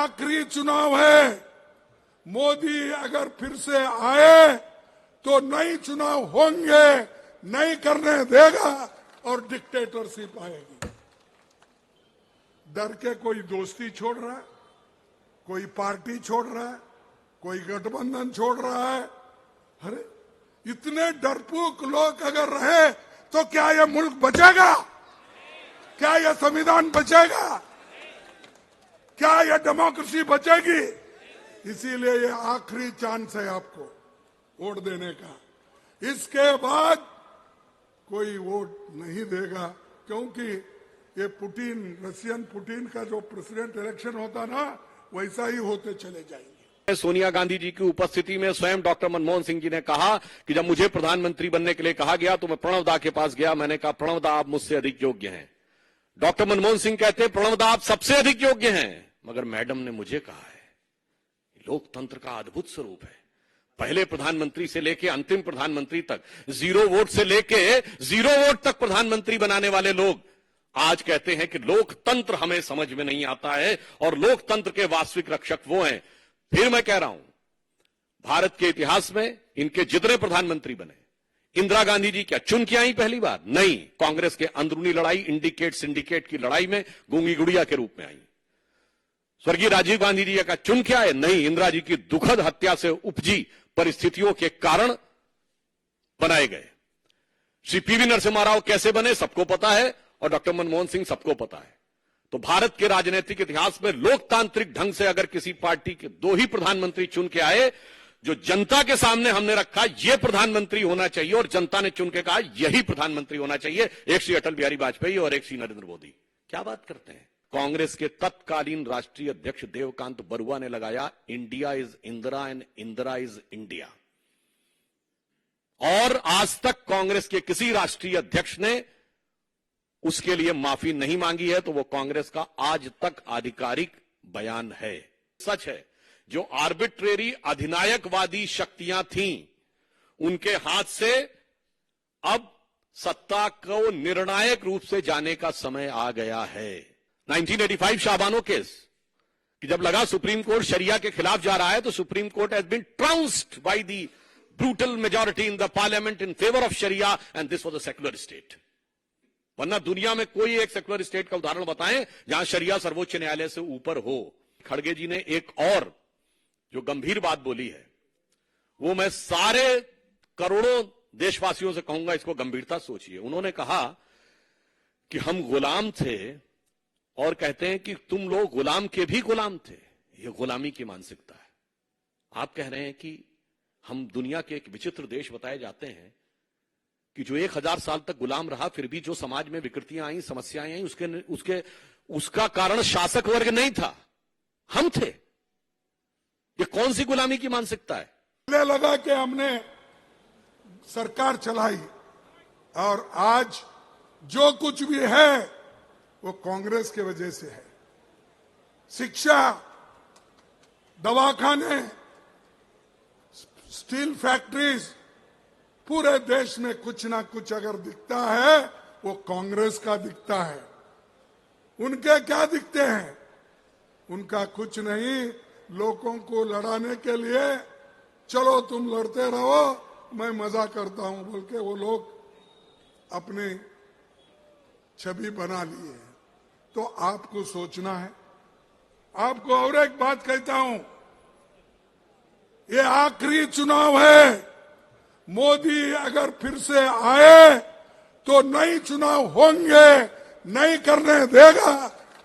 आखिरी चुनाव है। मोदी अगर फिर से आए तो नई चुनाव होंगे, नहीं करने देगा और डिक्टेटरशिप आएगी। डर के कोई दोस्ती छोड़ रहा है, कोई पार्टी छोड़ रहा है, कोई गठबंधन छोड़ रहा है। अरे इतने डरपोक लोग अगर रहे तो क्या यह मुल्क बचेगा? क्या यह संविधान बचेगा? क्या यह डेमोक्रेसी बचेगी? इसीलिए ये आखिरी चांस है आपको वोट देने का। इसके बाद कोई वोट नहीं देगा, क्योंकि ये पुतिन, रशियन पुतिन का जो प्रेसिडेंट इलेक्शन होता ना, वैसा ही होते चले जाएंगे। सोनिया गांधी जी की उपस्थिति में स्वयं डॉक्टर मनमोहन सिंह जी ने कहा कि जब मुझे प्रधानमंत्री बनने के लिए कहा गया तो मैं प्रणव दा के पास गया। मैंने कहा, प्रणव दा आप मुझसे अधिक योग्य हैं। डॉक्टर मनमोहन सिंह कहते हैं, प्रणव दा आप सबसे अधिक योग्य हैं, मगर मैडम ने मुझे कहा है। लोकतंत्र का अद्भुत स्वरूप है। पहले प्रधानमंत्री से लेके अंतिम प्रधानमंत्री तक, 0 वोट से लेके 0 वोट तक प्रधानमंत्री बनाने वाले लोग आज कहते हैं कि लोकतंत्र हमें समझ में नहीं आता है और लोकतंत्र के वास्तविक रक्षक वो हैं। फिर मैं कह रहा हूं, भारत के इतिहास में इनके जितने प्रधानमंत्री बने, इंदिरा गांधी जी क्या चुन के आई पहली बार? नहीं, कांग्रेस के अंदरूनी लड़ाई, इंडिकेट सिंडिकेट की लड़ाई में गूंगी गुड़िया के रूप में आई। स्वर्गीय राजीव गांधी जी का चुन के आए? नहीं, इंदिरा जी की दुखद हत्या से उपजी परिस्थितियों के कारण बनाए गए। श्री पीवी नरसिम्हा राव कैसे बने सबको पता है, और डॉक्टर मनमोहन सिंह सबको पता है। तो भारत के राजनीतिक इतिहास में लोकतांत्रिक ढंग से अगर किसी पार्टी के 2 ही प्रधानमंत्री चुन के आए, जो जनता के सामने हमने रखा यह प्रधानमंत्री होना चाहिए और जनता ने चुन के कहा यही प्रधानमंत्री होना चाहिए, एक श्री अटल बिहारी वाजपेयी और एक श्री नरेंद्र मोदी। क्या बात करते हैं। कांग्रेस के तत्कालीन राष्ट्रीय अध्यक्ष देवकांत बरुआ ने लगाया, India is Indira and Indira is India. और आज तक कांग्रेस के किसी राष्ट्रीय अध्यक्ष ने उसके लिए माफी नहीं मांगी है, तो वो कांग्रेस का आज तक आधिकारिक बयान है। सच है, जो आर्बिट्रेरी अधिनायकवादी शक्तियां थीं, उनके हाथ से अब सत्ता को निर्णायक रूप से जाने का समय आ गया है। 1985 शाहबानो केस कि जब लगा सुप्रीम कोर्ट शरिया के खिलाफ जा रहा है, तो Supreme Court has been trounced by the brutal majority in the parliament in favour of sharia and this was a secular state. वरना दुनिया में कोई एक सेक्युलर स्टेट का उदाहरण बताएं जहां शरिया सर्वोच्च न्यायालय से ऊपर हो। खड़गे जी ने एक और जो गंभीर बात बोली है, वो मैं सारे करोड़ों देशवासियों से कहूंगा, इसको गंभीरता सोचिए। उन्होंने कहा कि हम गुलाम थे और कहते हैं कि तुम लोग गुलाम के भी गुलाम थे। ये गुलामी की मानसिकता है। आप कह रहे हैं कि हम दुनिया के एक विचित्र देश बताए जाते हैं कि जो 1000 साल तक गुलाम रहा, फिर भी जो समाज में विकृतियां आई, समस्याएं आई, उसका कारण शासक वर्ग नहीं था, हम थे। ये कौन सी गुलामी की मानसिकता है। लगा कि हमने सरकार चलाई और आज जो कुछ भी है वो कांग्रेस के वजह से है। शिक्षा, दवाखाने, स्टील फैक्ट्रीज, पूरे देश में कुछ ना कुछ अगर दिखता है वो कांग्रेस का दिखता है। उनके क्या दिखते हैं? उनका कुछ नहीं। लोगों को लड़ाने के लिए चलो तुम लड़ते रहो, मैं मजा करता हूं बोल के वो लोग अपनी छवि बना लिए हैं। तो आपको सोचना है। आपको और एक बात कहता हूं, ये आखिरी चुनाव है। मोदी अगर फिर से आए तो नई चुनाव होंगे, नहीं करने देगा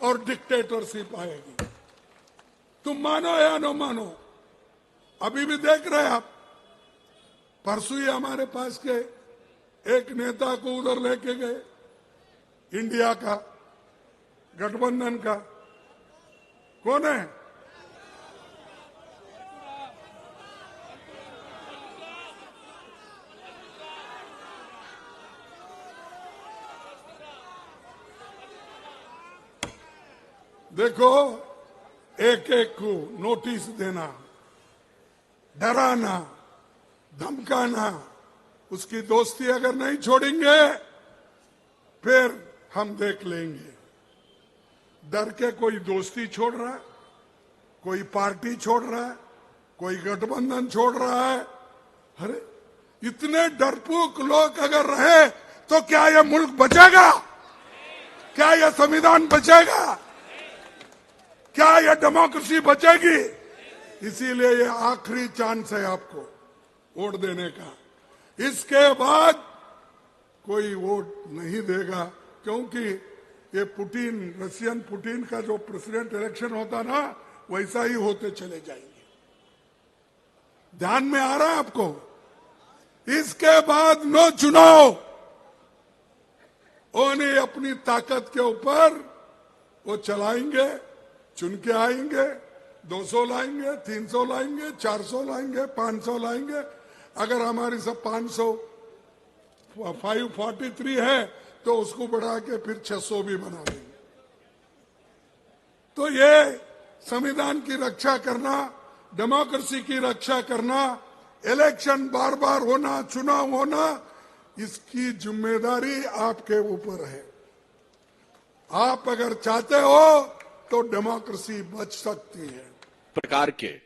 और डिक्टेटरशिप आएगी। तुम मानो या न मानो, अभी भी देख रहे हैं आप। परसों ही हमारे पास के एक नेता को उधर लेके गए, इंडिया का गठबंधन का। कौन है? देखो, एक एक को नोटिस देना, डराना, धमकाना, उसकी दोस्ती अगर नहीं छोड़ेंगे फिर हम देख लेंगे। डर के कोई दोस्ती छोड़ रहा है, कोई पार्टी छोड़ रहा है, कोई गठबंधन छोड़ रहा है। अरे इतने डरपोक लोग अगर रहे तो क्या यह मुल्क बचेगा? क्या यह संविधान बचेगा? क्या यह डेमोक्रेसी बचेगी? इसीलिए यह आखिरी चांस है आपको वोट देने का। इसके बाद कोई वोट नहीं देगा, क्योंकि ये पुतिन, रशियन पुतिन का जो प्रेसिडेंट इलेक्शन होता ना, वैसा ही होते चले जाएंगे। ध्यान में आ रहा है आपको? इसके बाद नो चुनाव, उन्हें अपनी ताकत के ऊपर वो चलाएंगे, चुन के आएंगे, 200 लाएंगे, 300 लाएंगे, 400 लाएंगे, 500 लाएंगे। अगर हमारी सब 543 है तो उसको बढ़ा के फिर 600 भी बना देंगे। तो ये संविधान की रक्षा करना, डेमोक्रेसी की रक्षा करना, इलेक्शन बार बार होना, चुनाव होना, इसकी जिम्मेदारी आपके ऊपर है। आप अगर चाहते हो तो डेमोक्रेसी बच सकती है। प्रकार के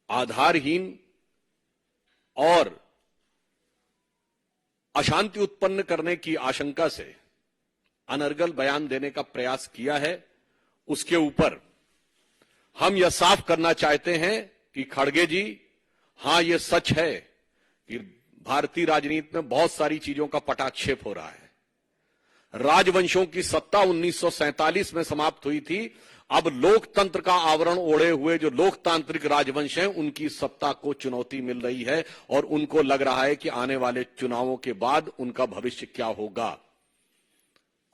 आधारहीन और अशांति उत्पन्न करने की आशंका से अनर्गल बयान देने का प्रयास किया है, उसके ऊपर हम यह साफ करना चाहते हैं कि खड़गे जी, हां यह सच है कि भारतीय राजनीति में बहुत सारी चीजों का पटाक्षेप हो रहा है। राजवंशों की सत्ता 1947 में समाप्त हुई थी। अब लोकतंत्र का आवरण ओढ़े हुए जो लोकतांत्रिक राजवंश हैं, उनकी सत्ता को चुनौती मिल रही है और उनको लग रहा है कि आने वाले चुनावों के बाद उनका भविष्य क्या होगा।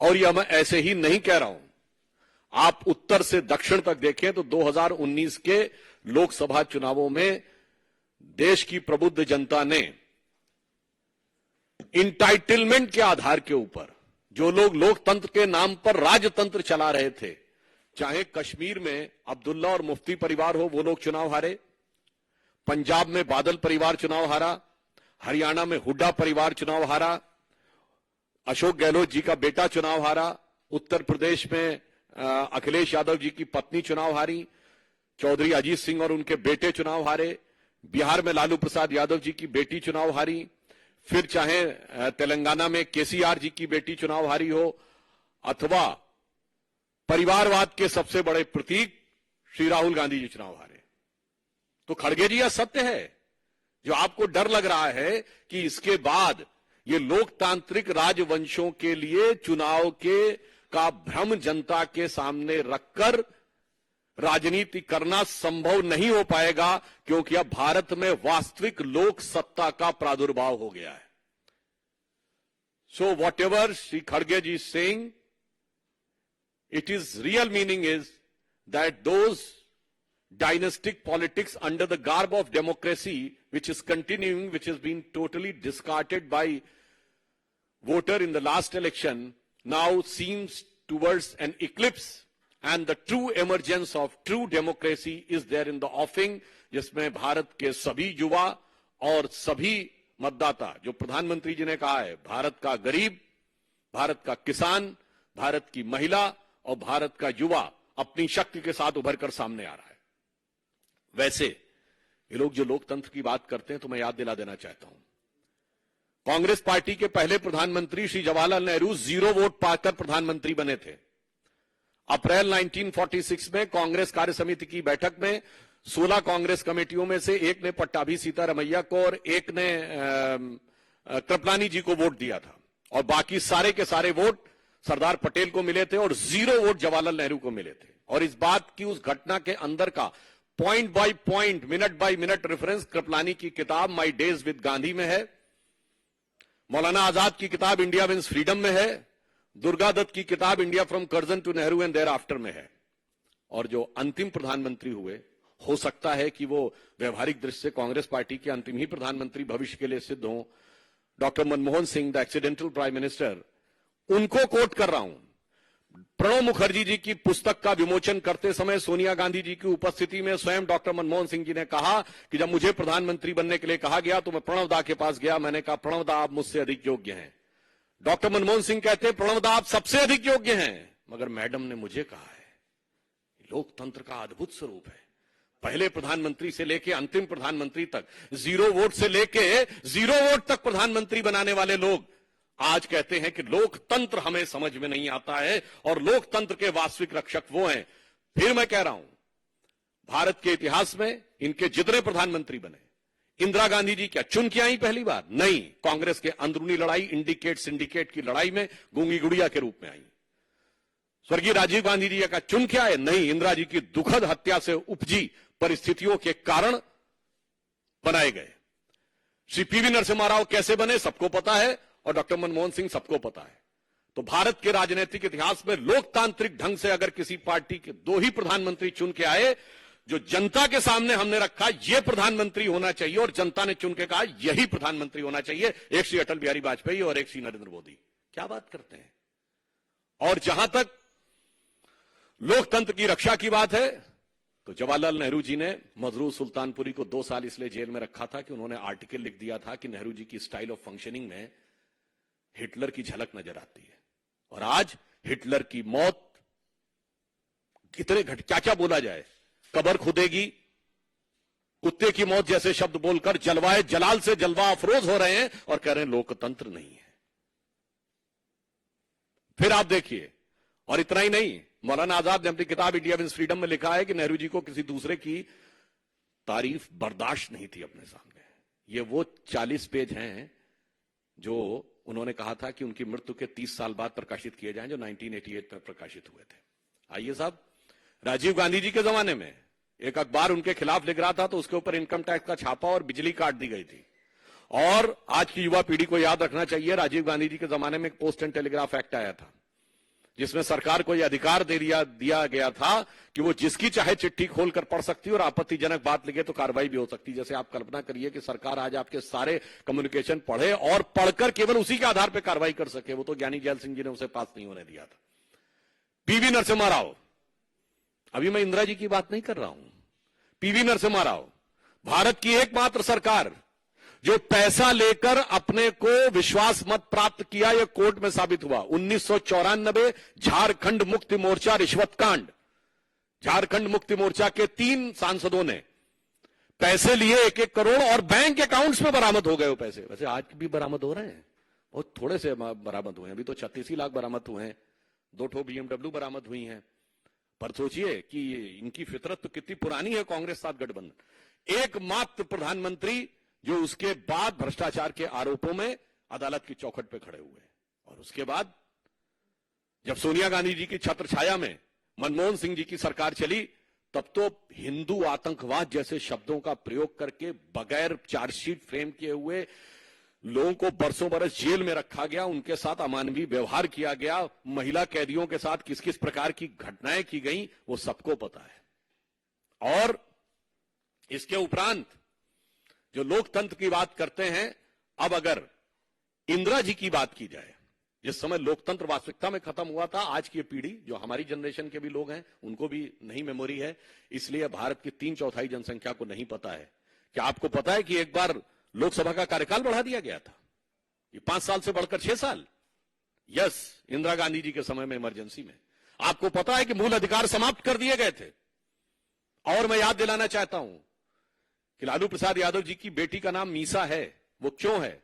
और यह मैं ऐसे ही नहीं कह रहा हूं। आप उत्तर से दक्षिण तक देखें तो 2019 के लोकसभा चुनावों में देश की प्रबुद्ध जनता ने इंटाइटलमेंट के आधार के ऊपर जो लोग लोकतंत्र के नाम पर राजतंत्र चला रहे थे, चाहे कश्मीर में अब्दुल्ला और मुफ्ती परिवार हो, वो लोग चुनाव हारे, पंजाब में बादल परिवार चुनाव हारा, हरियाणा में हुड्डा परिवार चुनाव हारा, अशोक गहलोत जी का बेटा चुनाव हारा, उत्तर प्रदेश में अखिलेश यादव जी की पत्नी चुनाव हारी, चौधरी अजीत सिंह और उनके बेटे चुनाव हारे, बिहार में लालू प्रसाद यादव जी की बेटी चुनाव हारी, फिर चाहे तेलंगाना में केसीआर जी की बेटी चुनाव हारी हो, अथवा परिवारवाद के सबसे बड़े प्रतीक श्री राहुल गांधी जी चुनाव हारे। तो खड़गे जी, यह सत्य है। जो आपको डर लग रहा है कि इसके बाद ये लोकतांत्रिक राजवंशों के लिए चुनाव का भ्रम जनता के सामने रखकर राजनीति करना संभव नहीं हो पाएगा, क्योंकि अब भारत में वास्तविक लोक सत्ता का प्रादुर्भाव हो गया है। सो वॉट एवर श्री खड़गे जी saying, it is real meaning is that those dynastic politics under the garb of democracy, which is continuing, which has been totally discarded by voter in the last election, now seems towards an eclipse, and the true emergence of true democracy is there in the offing, जिसमें भारत के सभी युवा और सभी मतदाता, जो प्रधानमंत्री जी ने कहा है, भारत का गरीब, भारत का किसान, भारत की महिला और भारत का युवा अपनी शक्ति के साथ उभर कर सामने आ रहा है। वैसे ये लोग जो लोकतंत्र की बात करते हैं, तो मैं याद दिला देना चाहता हूं, कांग्रेस पार्टी के पहले प्रधानमंत्री श्री जवाहरलाल नेहरू 0 वोट पाकर प्रधानमंत्री बने थे। अप्रैल 1946 में कांग्रेस कार्य समिति की बैठक में 16 कांग्रेस कमेटियों में से एक ने पट्टाभी सीतारमैया को और एक ने कृपलानी जी को वोट दिया था, और बाकी सारे के सारे वोट सरदार पटेल को मिले थे और 0 वोट जवाहरलाल नेहरू को मिले थे। और इस बात की, उस घटना के अंदर का point by point, minute by minute reference Kripalani की किताब माई डेज विद गांधी में है, मौलाना आजाद की किताब इंडिया विंस फ्रीडम में है, दुर्गा दत्त की किताब India from Curzon to Nehru and thereafter में है। और जो अंतिम प्रधानमंत्री हुए, हो सकता है कि वो व्यवहारिक दृष्टि से कांग्रेस पार्टी के अंतिम ही प्रधानमंत्री भविष्य के लिए सिद्ध हों, doctor Manmohan Singh, the accidental prime minister, उनको कोट कर रहा हूं। प्रणब मुखर्जी जी की पुस्तक का विमोचन करते समय सोनिया गांधी जी की उपस्थिति में स्वयं डॉक्टर मनमोहन सिंह जी ने कहा कि जब मुझे प्रधानमंत्री बनने के लिए कहा गया तो मैं प्रणब दा के पास गया, मैंने कहा प्रणब दा आप मुझसे अधिक योग्य हैं। डॉक्टर मनमोहन सिंह कहते हैं प्रणब दा आप सबसे अधिक योग्य हैं, मगर मैडम ने मुझे कहा है। लोकतंत्र का अद्भुत स्वरूप है। पहले प्रधानमंत्री से लेके अंतिम प्रधानमंत्री तक, 0 वोट से लेके 0 वोट तक प्रधानमंत्री बनाने वाले लोग आज कहते हैं कि लोकतंत्र हमें समझ में नहीं आता है और लोकतंत्र के वास्तविक रक्षक वो हैं। फिर मैं कह रहा हूं, भारत के इतिहास में इनके जितने प्रधानमंत्री बने, इंदिरा गांधी जी क्या चुन के आई पहली बार? नहीं, कांग्रेस के अंदरूनी लड़ाई, इंडिकेट सिंडिकेट की लड़ाई में गूंगी गुड़िया के रूप में आई। स्वर्गीय राजीव गांधी जी का चुन के आए? नहीं, इंदिरा जी की दुखद हत्या से उपजी परिस्थितियों के कारण बनाए गए। श्री पीवी नरसिम्हा राव कैसे बने सबको पता है, और डॉक्टर मनमोहन सिंह सबको पता है। तो भारत के राजनीतिक इतिहास में लोकतांत्रिक ढंग से अगर किसी पार्टी के 2 ही प्रधानमंत्री चुन के आए, जो जनता के सामने हमने रखा यह प्रधानमंत्री होना चाहिए और जनता ने चुन के कहा यही प्रधानमंत्री होना चाहिए, एक श्री अटल बिहारी वाजपेयी और एक श्री नरेंद्र मोदी। क्या बात करते हैं। और जहां तक लोकतंत्र की रक्षा की बात है, तो जवाहरलाल नेहरू जी ने मजरूर सुल्तानपुरी को 2 साल इसलिए जेल में रखा था कि उन्होंने आर्टिकल लिख दिया था कि नेहरू जी की स्टाइल ऑफ फंक्शनिंग में हिटलर की झलक नजर आती है। और आज हिटलर की मौत कितने क्या क्या बोला जाए, कब्र खुदेगी, कुत्ते की मौत जैसे शब्द बोलकर जलवाए जलाल से जलवा अफरोज हो रहे हैं और कह रहे हैं लोकतंत्र नहीं है। फिर आप देखिए, और इतना ही नहीं, मौलाना आजाद ने अपनी किताब इंडिया विंस फ्रीडम में लिखा है कि नेहरू जी को किसी दूसरे की तारीफ बर्दाश्त नहीं थी अपने सामने। ये वो 40 पेज हैं जो उन्होंने कहा था कि उनकी मृत्यु के 30 साल बाद प्रकाशित किए जाएं, जो 1988 में प्रकाशित हुए थे। आइए साहब, राजीव गांधी जी के जमाने में एक अखबार उनके खिलाफ लिख रहा था तो उसके ऊपर इनकम टैक्स का छापा और बिजली काट दी गई थी। और आज की युवा पीढ़ी को याद रखना चाहिए, राजीव गांधी जी के जमाने में एक पोस्ट एंड टेलीग्राफ एक्ट आया था, जिसमें सरकार को यह अधिकार दिया गया था कि वो जिसकी चाहे चिट्ठी खोलकर पढ़ सकती और आपत्तिजनक बात लिखे तो कार्रवाई भी हो सकती। जैसे आप कल्पना करिए कि सरकार आज आपके सारे कम्युनिकेशन पढ़े और पढ़कर केवल उसी के आधार पर कार्रवाई कर सके। वो तो ज्ञानी जैल सिंह जी ने उसे पास नहीं होने दिया था। पीवी नरसिम्हा राव, अभी मैं इंदिरा जी की बात नहीं कर रहा हूं, पीवी नरसिम्हा राव, भारत की एकमात्र सरकार जो पैसा लेकर अपने को विश्वास मत प्राप्त किया, यह कोर्ट में साबित हुआ। 1994 झारखंड मुक्ति मोर्चा रिश्वत कांड, झारखंड मुक्ति मोर्चा के 3 सांसदों ने पैसे लिए 1-1 करोड़ और बैंक अकाउंट्स में बरामद हो गए वो पैसे। वैसे आज भी बरामद हो रहे हैं, बहुत थोड़े से बरामद हुए हैं, अभी तो 36 लाख बरामद हुए हैं, 2 ठो BMW बरामद हुई हैं। पर सोचिए कि इनकी फितरत तो कितनी पुरानी है कांग्रेस साथ गठबंधन। एकमात्र प्रधानमंत्री जो उसके बाद भ्रष्टाचार के आरोपों में अदालत की चौखट पे खड़े हुए। और उसके बाद जब सोनिया गांधी जी की छत्र छाया में मनमोहन सिंह जी की सरकार चली, तब तो हिंदू आतंकवाद जैसे शब्दों का प्रयोग करके बगैर चार्जशीट फ्रेम किए हुए लोगों को बरसों बरस जेल में रखा गया, उनके साथ अमानवीय व्यवहार किया गया, महिला कैदियों के साथ किस किस प्रकार की घटनाएं की गई वो सबको पता है। और इसके उपरांत जो लोकतंत्र की बात करते हैं, अब अगर इंदिरा जी की बात की जाए, जिस समय लोकतंत्र वास्तविकता में खत्म हुआ था, आज की पीढ़ी जो हमारी जनरेशन के भी लोग हैं उनको भी नहीं मेमोरी है, इसलिए भारत की 3/4 जनसंख्या को नहीं पता है। क्या आपको पता है कि एक बार लोकसभा का कार्यकाल बढ़ा दिया गया था, ये 5 साल से बढ़कर 6 साल? यस, इंदिरा गांधी जी के समय में इमरजेंसी में। आपको पता है कि मूल अधिकार समाप्त कर दिए गए थे। और मैं याद दिलाना चाहता हूं कि लालू प्रसाद यादव जी की बेटी का नाम मीसा है। वो क्यों है?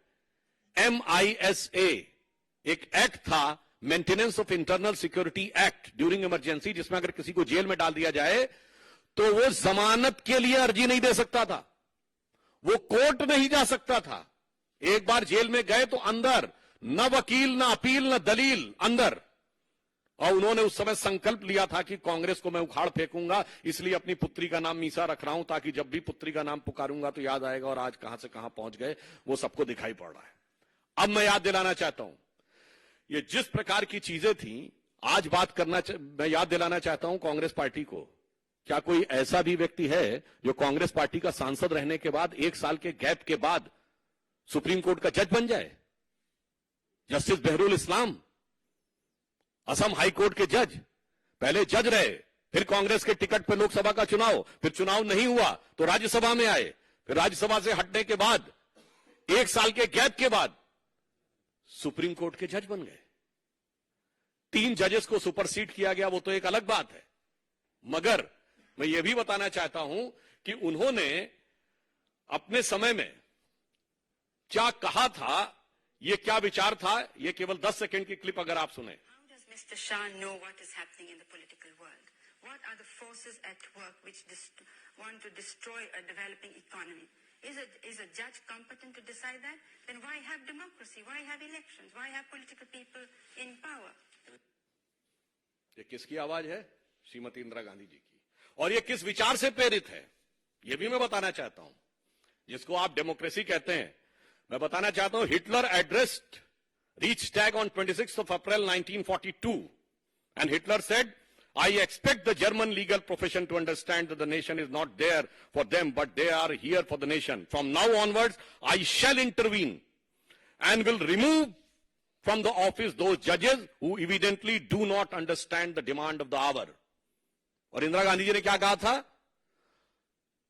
MISA एक एक्ट था, maintenance of internal security act during emergency, जिसमें अगर किसी को जेल में डाल दिया जाए तो वो जमानत के लिए अर्जी नहीं दे सकता था, वो कोर्ट नहीं जा सकता था। एक बार जेल में गए तो अंदर, न वकील, न अपील, न दलील, अंदर। और उन्होंने उस समय संकल्प लिया था कि कांग्रेस को मैं उखाड़ फेंकूंगा, इसलिए अपनी पुत्री का नाम मीसा रख रहा हूं ताकि जब भी पुत्री का नाम पुकारूंगा तो याद आएगा। और आज कहां से कहां पहुंच गए वो सबको दिखाई पड़ रहा है। अब मैं याद दिलाना चाहता हूं, ये जिस प्रकार की चीजें थी, आज मैं याद दिलाना चाहता हूं कांग्रेस पार्टी को, क्या कोई ऐसा भी व्यक्ति है जो कांग्रेस पार्टी का सांसद रहने के बाद 1 साल के गैप के बाद सुप्रीम कोर्ट का जज बन जाए? जस्टिस बहरुल इस्लाम, असम हाई कोर्ट के जज, पहले जज रहे, फिर कांग्रेस के टिकट पर लोकसभा का चुनाव, फिर चुनाव नहीं हुआ तो राज्यसभा में आए, फिर राज्यसभा से हटने के बाद 1 साल के गैप के बाद सुप्रीम कोर्ट के जज बन गए। 3 जजेस को सुपरसीड किया गया, वो तो एक अलग बात है। मगर मैं यह भी बताना चाहता हूं कि उन्होंने अपने समय में क्या कहा था, यह क्या विचार था, यह केवल 10 सेकंड की क्लिप अगर आप सुने। Mr. Shah know what is happening in the political world? What are the forces at work which want to destroy a developing economy? Is a judge competent to decide that? Then why have democracy? Why have elections? Why have political people in power? ये किसकी आवाज है? श्रीमती इंदिरा गांधी जी की। और ये किस विचार से प्रेरित है, ये भी मैं बताना चाहता हूं। जिसको आप डेमोक्रेसी कहते हैं, मैं बताना चाहता हूं, Hitler addressed Reichstag on 26th of April 1942, and Hitler said, I expect the German legal profession to understand that the nation is not there for them, but they are here for the nation. From now onwards, I shall intervene and will remove from the office those judges who evidently do not understand the demand of the hour. और इंदिरा गांधी जी ने क्या कहा था?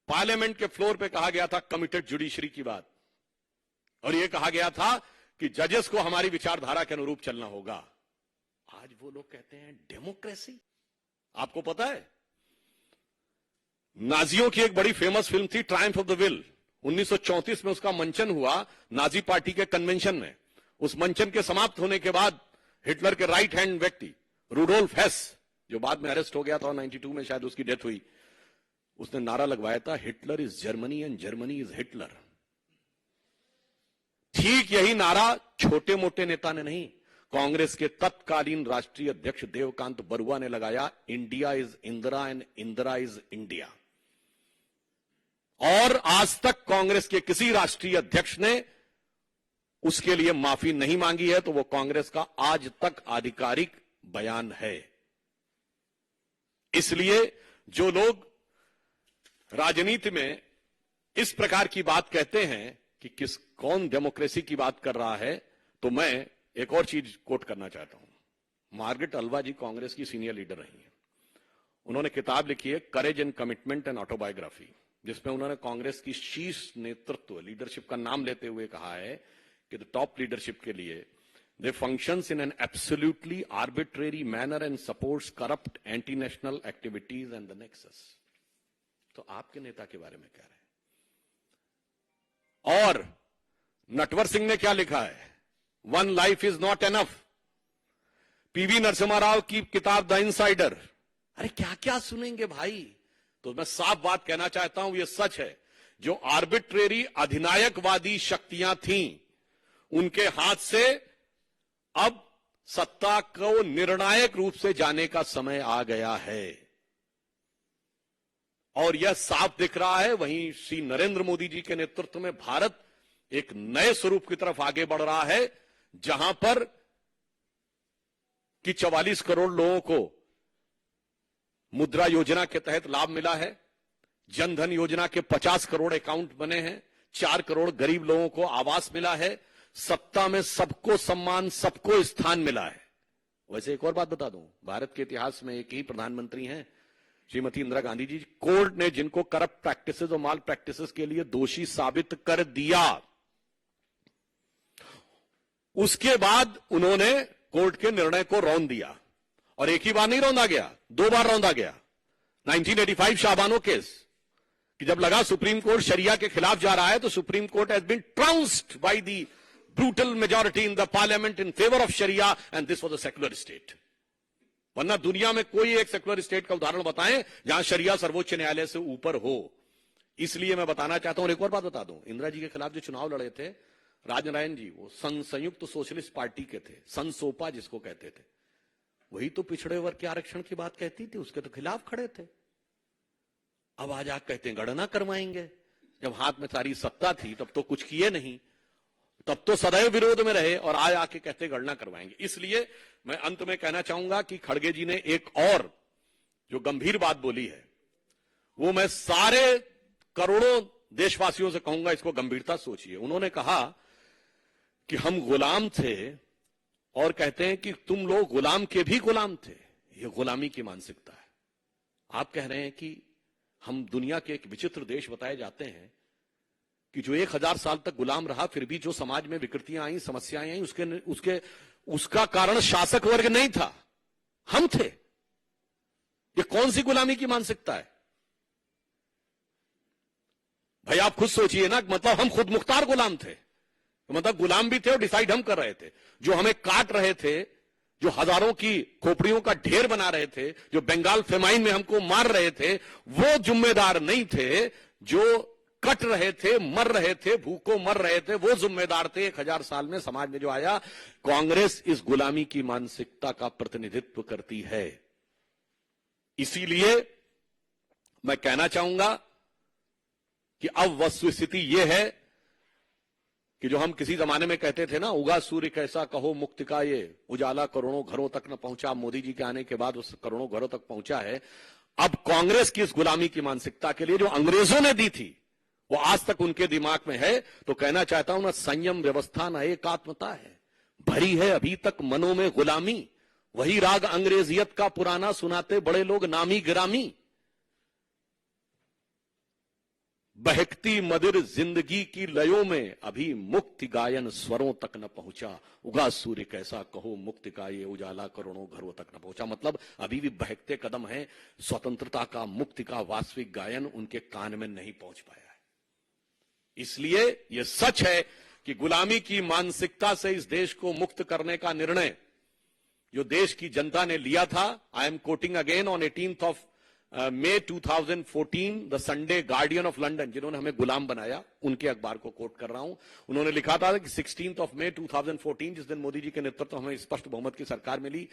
Parliament के floor पे कहा गया था कमिटेड जुडिशरी की बात, और यह कहा गया था कि जजेस को हमारी विचारधारा के अनुरूप चलना होगा। आज वो लोग कहते हैं डेमोक्रेसी। आपको पता है, नाजियों की एक बड़ी फेमस फिल्म थी ट्रायम्फ ऑफ द विल। 1934 में उसका मंचन हुआ नाजी पार्टी के कन्वेंशन में। उस मंचन के समाप्त होने के बाद हिटलर के राइट हैंड व्यक्ति रूडोल्फ हेस, जो बाद में अरेस्ट हो गया था, 92 में शायद उसकी डेथ हुई, उसने नारा लगवाया था, Hitler is Germany and Germany is Hitler. ठीक यही नारा छोटे मोटे नेता ने नहीं, कांग्रेस के तत्कालीन राष्ट्रीय अध्यक्ष देवकांत बरुआ ने लगाया, India is Indira and Indira is India. और आज तक कांग्रेस के किसी राष्ट्रीय अध्यक्ष ने उसके लिए माफी नहीं मांगी है, तो वो कांग्रेस का आज तक आधिकारिक बयान है। इसलिए जो लोग राजनीति में इस प्रकार की बात कहते हैं कि कौन डेमोक्रेसी की बात कर रहा है, तो मैं एक और चीज कोट करना चाहता हूं। मार्गरेट अल्वा जी कांग्रेस की सीनियर लीडर रही हैं। उन्होंने किताब लिखी है courage and commitment and autobiography, जिसमें उन्होंने कांग्रेस की शीर्ष नेतृत्व लीडरशिप का नाम लेते हुए कहा है कि द टॉप लीडरशिप के लिए they functions in an absolutely arbitrary manner and supports corrupt anti national activities and the nexus. तो आपके नेता के बारे में कह रहे हैं। और नटवर सिंह ने क्या लिखा है, one life is not enough. PV Narasimha Rao की किताब द इनसाइडर। अरे क्या क्या सुनेंगे भाई। तो मैं साफ बात कहना चाहता हूं, यह सच है, जो आर्बिट्रेरी अधिनायकवादी शक्तियां थीं, उनके हाथ से अब सत्ता को निर्णायक रूप से जाने का समय आ गया है, और यह साफ दिख रहा है। वहीं श्री नरेंद्र मोदी जी के नेतृत्व में भारत एक नए स्वरूप की तरफ आगे बढ़ रहा है, जहां पर कि 44 करोड़ लोगों को मुद्रा योजना के तहत लाभ मिला है, जनधन योजना के 50 करोड़ अकाउंट बने हैं, 4 करोड़ गरीब लोगों को आवास मिला है, सत्ता में सबको सम्मान, सबको स्थान मिला है। वैसे एक और बात बता दूं, भारत के इतिहास में एक ही प्रधानमंत्री हैं, श्रीमती इंदिरा गांधी जी। कोर्ट ने जिनको करप्ट प्रैक्टिसेस और माल प्रैक्टिसेस के लिए दोषी साबित कर दिया, उसके बाद उन्होंने कोर्ट के निर्णय को रौंद दिया। और एक ही बार नहीं रौंदा गया, 2 बार रौंदा गया। 1985 शाहबानो केस, कि जब लगा सुप्रीम कोर्ट शरिया के खिलाफ जा रहा है, तो Supreme Court has been trounced by the brutal majority in the parliament in favour of sharia, and this was a secular state. वरना दुनिया में कोई एक सेक्युलर स्टेट का उदाहरण बताएं जहां शरिया सर्वोच्च न्यायालय से ऊपर हो। इसलिए मैं बताना चाहता हूं, और एक और बात बता दूं, इंदिरा जी के खिलाफ जो चुनाव लड़े थे राजनारायण जी, वो संयुक्त सोशलिस्ट पार्टी के थे, संसोपा जिसको कहते थे। वही तो पिछड़े वर्ग के आरक्षण की बात कहती थी, उसके तो खिलाफ खड़े थे। अब आज आप कहते हैं गणना करवाएंगे। जब हाथ में सारी सत्ता थी तब तो कुछ किए नहीं, तब तो सदैव विरोध में रहे, और आज आके कहते गणना करवाएंगे। इसलिए मैं अंत में कहना चाहूंगा कि खड़गे जी ने एक और जो गंभीर बात बोली है, वो मैं सारे करोड़ों देशवासियों से कहूंगा, इसको गंभीरता सोचिए। उन्होंने कहा कि हम गुलाम थे, और कहते हैं कि तुम लोग गुलाम के भी गुलाम थे। ये गुलामी की मानसिकता है। आप कह रहे हैं कि हम दुनिया के एक विचित्र देश बताए जाते हैं कि जो 1000 साल तक गुलाम रहा, फिर भी जो समाज में विकृतियां आई, समस्याएं आई, उसका कारण शासक वर्ग नहीं था, हम थे। ये कौन सी गुलामी की मानसिकता है भाई? आप खुद सोचिए ना, मतलब हम खुद मुख्तार गुलाम थे, मतलब गुलाम भी थे और डिसाइड हम कर रहे थे। जो हमें काट रहे थे, जो हजारों की खोपड़ियों का ढेर बना रहे थे, जो बंगाल फेमाइन में हमको मार रहे थे, वो जिम्मेदार नहीं थे। जो कट रहे थे, मर रहे थे, भूखों मर रहे थे, वो जिम्मेदार थे। 1000 साल में समाज में जो आया, कांग्रेस इस गुलामी की मानसिकता का प्रतिनिधित्व करती है। इसीलिए मैं कहना चाहूंगा कि अब वस्तुस्थिति यह है कि जो हम किसी जमाने में कहते थे ना, उगा सूर्य कैसा कहो मुक्ति का ये उजाला करोड़ों घरों तक न पहुंचा, मोदी जी के आने के बाद उस करोड़ों घरों तक पहुंचा है। अब कांग्रेस की इस गुलामी की मानसिकता के लिए जो अंग्रेजों ने दी थी, वो आज तक उनके दिमाग में है। तो कहना चाहता हूं ना, संयम व्यवस्था न एकात्मता है, भरी है अभी तक मनों में गुलामी। वही राग अंग्रेजियत का पुराना सुनाते बड़े लोग नामी गिरामी। बहकती मदिर जिंदगी की लयों में अभी मुक्ति गायन स्वरों तक न पहुंचा। उगा सूर्य कैसा कहो मुक्ति का ये उजाला करोड़ों घरों तक न पहुंचा। मतलब अभी भी बहकते कदम है, स्वतंत्रता का, मुक्ति का वास्तविक गायन उनके कान में नहीं पहुंच पाया है। इसलिए यह सच है कि गुलामी की मानसिकता से इस देश को मुक्त करने का निर्णय जो देश की जनता ने लिया था, I am quoting again on 18th of May 2014 the Sunday guardian of London, जिन्होंने हमें गुलाम बनाया, उनके अखबार को कोट कर रहा हूं। उन्होंने लिखा था कि 16th of May 2014, जिस दिन मोदी जी के नेतृत्व हमें स्पष्ट बहुमत की सरकार मिली,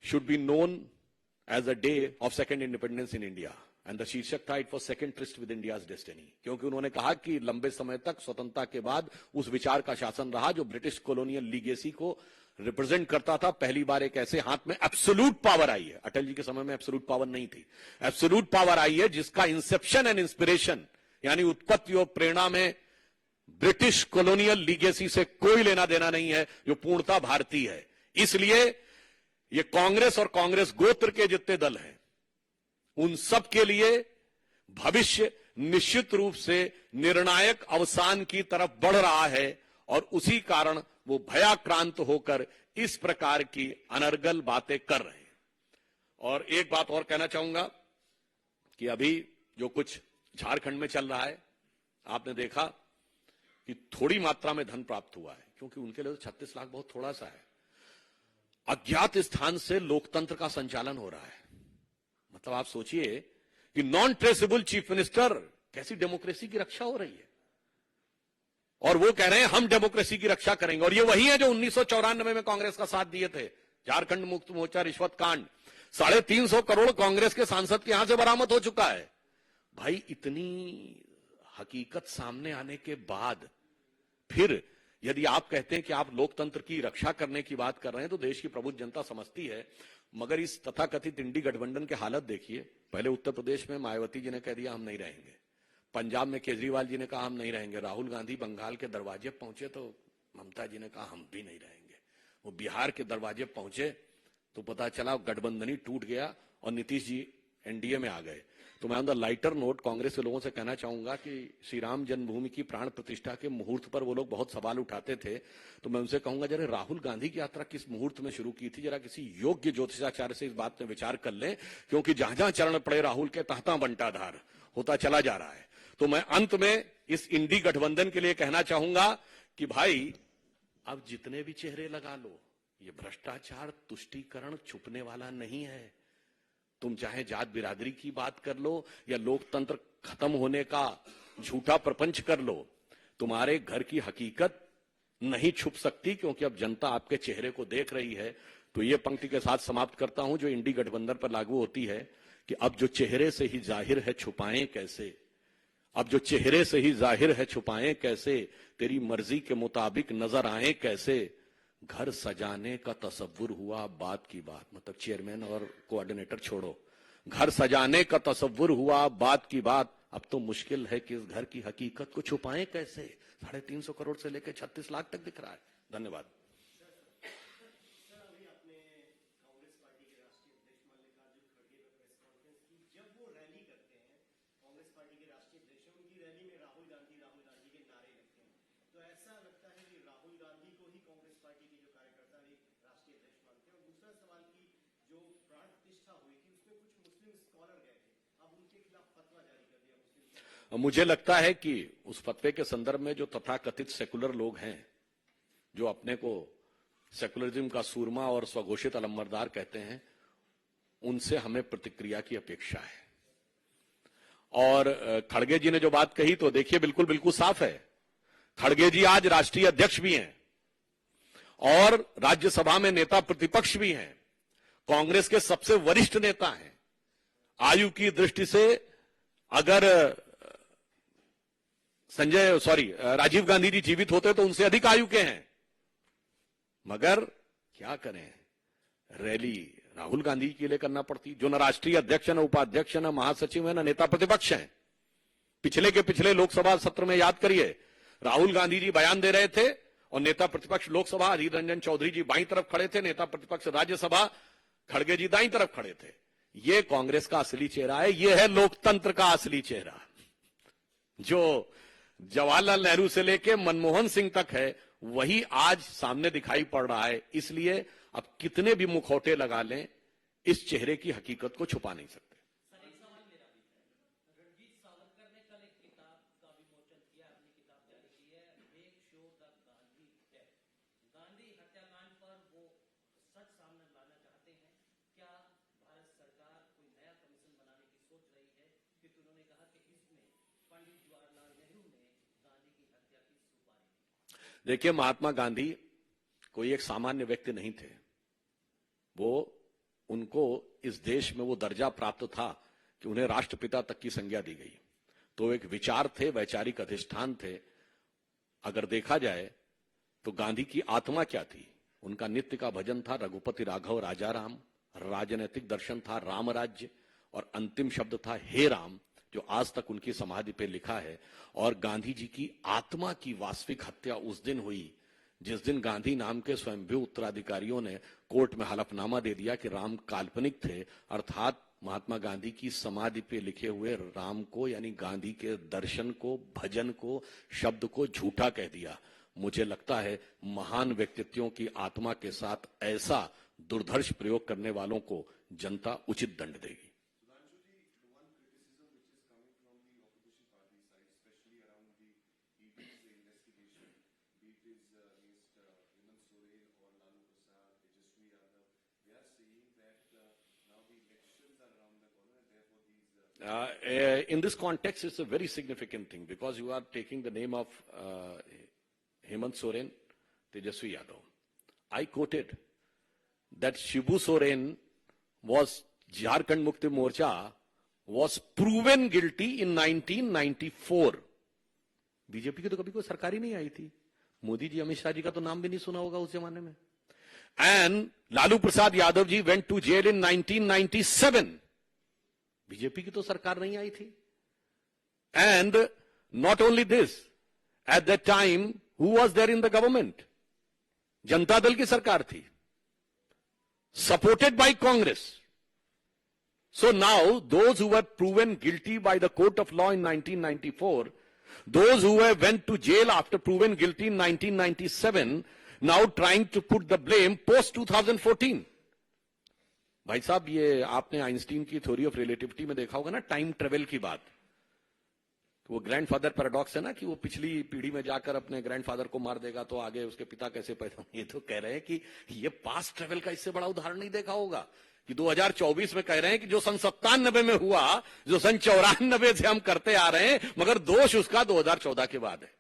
should be known as a day of second independence in India. And the शीर्षक था, it was second tryst with India's destiny. क्योंकि उन्होंने कहा कि लंबे समय तक स्वतंत्रता के बाद उस विचार का शासन रहा जो ब्रिटिश कॉलोनियल लीगेसी को रिप्रेजेंट करता था। पहली बार एक ऐसे हाथ में एब्सोल्यूट पावर आई है, अटल जी के समय में एब्सोल्यूट पावर नहीं थी, एब्सोल्यूट पावर आई है जिसका इंसेप्शन एंड इंस्पिरेशन यानी उत्पत्ति और प्रेरणा में ब्रिटिश कॉलोनियल लीगेसी से कोई लेना देना नहीं है, जो पूर्णता भारतीय है। इसलिए ये कांग्रेस और कांग्रेस गोत्र के जितने दल हैं, उन सब के लिए भविष्य निश्चित रूप से निर्णायक अवसान की तरफ बढ़ रहा है और उसी कारण वो भयाक्रांत होकर इस प्रकार की अनर्गल बातें कर रहे हैं। और एक बात और कहना चाहूंगा कि अभी जो कुछ झारखंड में चल रहा है, आपने देखा कि थोड़ी मात्रा में धन प्राप्त हुआ है, क्योंकि उनके लिए तो 36 लाख बहुत थोड़ा सा है। अज्ञात स्थान से लोकतंत्र का संचालन हो रहा है। मतलब आप सोचिए कि नॉन ट्रेसेबल चीफ मिनिस्टर, कैसी डेमोक्रेसी की रक्षा हो रही है। और वो कह रहे हैं हम डेमोक्रेसी की रक्षा करेंगे। और ये वही है जो 1994 में कांग्रेस का साथ दिए थे। झारखंड मुक्त मोर्चा रिश्वत कांड, 350 करोड़ कांग्रेस के सांसद के यहां से बरामद हो चुका है। भाई, इतनी हकीकत सामने आने के बाद फिर यदि आप कहते हैं कि आप लोकतंत्र की रक्षा करने की बात कर रहे हैं, तो देश की प्रबुद्ध जनता समझती है। मगर इस तथाकथित इंडी गठबंधन के हालत देखिए। पहले उत्तर प्रदेश में मायावती जी ने कह दिया हम नहीं रहेंगे, पंजाब में केजरीवाल जी ने कहा हम नहीं रहेंगे, राहुल गांधी बंगाल के दरवाजे पहुंचे तो ममता जी ने कहा हम भी नहीं रहेंगे, वो बिहार के दरवाजे पहुंचे तो पता चला गठबंधन ही टूट गया और नीतीश जी एनडीए में आ गए। तो मैं on the lighter note Congress के लोगों से कहना चाहूंगा कि श्री राम जन्मभूमि की प्राण प्रतिष्ठा के मुहूर्त पर वो लोग बहुत सवाल उठाते थे। तो मैं उनसे कहूंगा, जरा राहुल गांधी की यात्रा किस मुहूर्त में शुरू की थी, जरा किसी योग्य ज्योतिषाचार्य से इस बात में विचार कर लें, क्योंकि जहां जहां चरण पड़े राहुल के तहता बंटाधार होता चला जा रहा है। तो मैं अंत में इस इंडी गठबंधन के लिए कहना चाहूंगा कि भाई, अब जितने भी चेहरे लगा लो, ये भ्रष्टाचार तुष्टीकरण छुपने वाला नहीं है। तुम चाहे जात बिरादरी की बात कर लो या लोकतंत्र खत्म होने का झूठा प्रपंच कर लो, तुम्हारे घर की हकीकत नहीं छुप सकती, क्योंकि अब जनता आपके चेहरे को देख रही है। तो ये पंक्ति के साथ समाप्त करता हूं जो इंडी गठबंधन पर लागू होती है कि अब जो चेहरे से ही जाहिर है छुपाएं कैसे, अब जो चेहरे से ही जाहिर है छुपाएं कैसे, तेरी मर्जी के मुताबिक नजर आए कैसे, घर सजाने का तसव्वुर हुआ बात की बात। मतलब चेयरमैन और कोऑर्डिनेटर छोड़ो, घर सजाने का तसव्वुर हुआ बात की बात। अब तो मुश्किल है कि इस घर की हकीकत को छुपाएं कैसे। 350 करोड़ से लेकर 36 लाख तक दिख रहा है। धन्यवाद। जो प्राण प्रतिष्ठा हुई थी मुझे लगता है कि उस फतवे के संदर्भ में जो तथाकथित सेकुलर लोग हैं, जो अपने को सेकुलरिज्म का सूरमा और स्वघोषित अलंबरदार कहते हैं, उनसे हमें प्रतिक्रिया की अपेक्षा है। और खड़गे जी ने जो बात कही तो देखिए बिल्कुल बिल्कुल साफ है। खड़गे जी आज राष्ट्रीय अध्यक्ष भी हैं और राज्यसभा में नेता प्रतिपक्ष भी हैं, कांग्रेस के सबसे वरिष्ठ नेता हैं। आयु की दृष्टि से अगर राजीव गांधी जी जीवित होते तो उनसे अधिक आयु के हैं, मगर क्या करें, रैली राहुल गांधी के लिए करना पड़ती, जो न राष्ट्रीय अध्यक्ष, न उपाध्यक्ष, न महासचिव है, न नेता प्रतिपक्ष हैं। पिछले के पिछले लोकसभा सत्र में याद करिए, राहुल गांधी जी बयान दे रहे थे और नेता प्रतिपक्ष लोकसभा अधीर रंजन चौधरी जी बाईं तरफ खड़े थे, नेता प्रतिपक्ष राज्यसभा खड़गे जी दाईं तरफ खड़े थे। ये कांग्रेस का असली चेहरा है, ये है लोकतंत्र का असली चेहरा, जो जवाहरलाल नेहरू से लेके मनमोहन सिंह तक है, वही आज सामने दिखाई पड़ रहा है। इसलिए अब कितने भी मुखौटे लगा लें, इस चेहरे की हकीकत को छुपा नहीं सकते। देखिए, महात्मा गांधी कोई एक सामान्य व्यक्ति नहीं थे। उनको इस देश में वो दर्जा प्राप्त था कि उन्हें राष्ट्रपिता तक की संज्ञा दी गई। तो एक विचार थे, वैचारिक अधिष्ठान थे। अगर देखा जाए तो गांधी की आत्मा क्या थी? उनका नित्य का भजन था रघुपति राघव राजा राम, राजनैतिक दर्शन था राम राज्य, और अंतिम शब्द था हे राम, जो आज तक उनकी समाधि पे लिखा है। और गांधी जी की आत्मा की वास्तविक हत्या उस दिन हुई जिस दिन गांधी नाम के स्वयंभू उत्तराधिकारियों ने कोर्ट में हलफनामा दे दिया कि राम काल्पनिक थे, अर्थात महात्मा गांधी की समाधि पे लिखे हुए राम को, यानी गांधी के दर्शन को, भजन को, शब्द को झूठा कह दिया। मुझे लगता है महान व्यक्तित्वों की आत्मा के साथ ऐसा दुर्धर्ष प्रयोग करने वालों को जनता उचित दंड देगी। In this context, it's a very significant thing because you are taking the name of Hemant Soren, Tejaswi Yadav. I quoted that Shibu Soren was Jharkhand Mukti Morcha was proven guilty in 1994. BJP की तो कभी कोई सरकार ही नहीं आई थी। मोदी जी, अमित शाह जी का तो नाम भी नहीं सुना होगा उस जमाने में। And Lalu Prasad Yadav ji went to jail in 1997. BJP की तो सरकार नहीं आई थी। And not only this, at that time who was there in the government? Janata Dal की सरकार थी, supported by Congress. So now those who were proven guilty by the court of law in 1994, those who went to jail after proven guilty in 1997, now trying to put the blame post 2014। भाई साहब, ये आपने Einstein की theory of relativity में देखा होगा ना, time travel की बात। वो ग्रैंडफादर पैराडॉक्स है ना, कि वो पिछली पीढ़ी में जाकर अपने ग्रैंडफादर को मार देगा तो आगे उसके पिता कैसे पैदा। ये तो कह रहे हैं कि ये पास्ट ट्रेवल का इससे बड़ा उदाहरण नहीं देखा होगा कि 2024 में कह रहे हैं कि जो सन 97 में हुआ, जो सन 94 से हम करते आ रहे हैं, मगर दोष उसका 2014 के बाद है।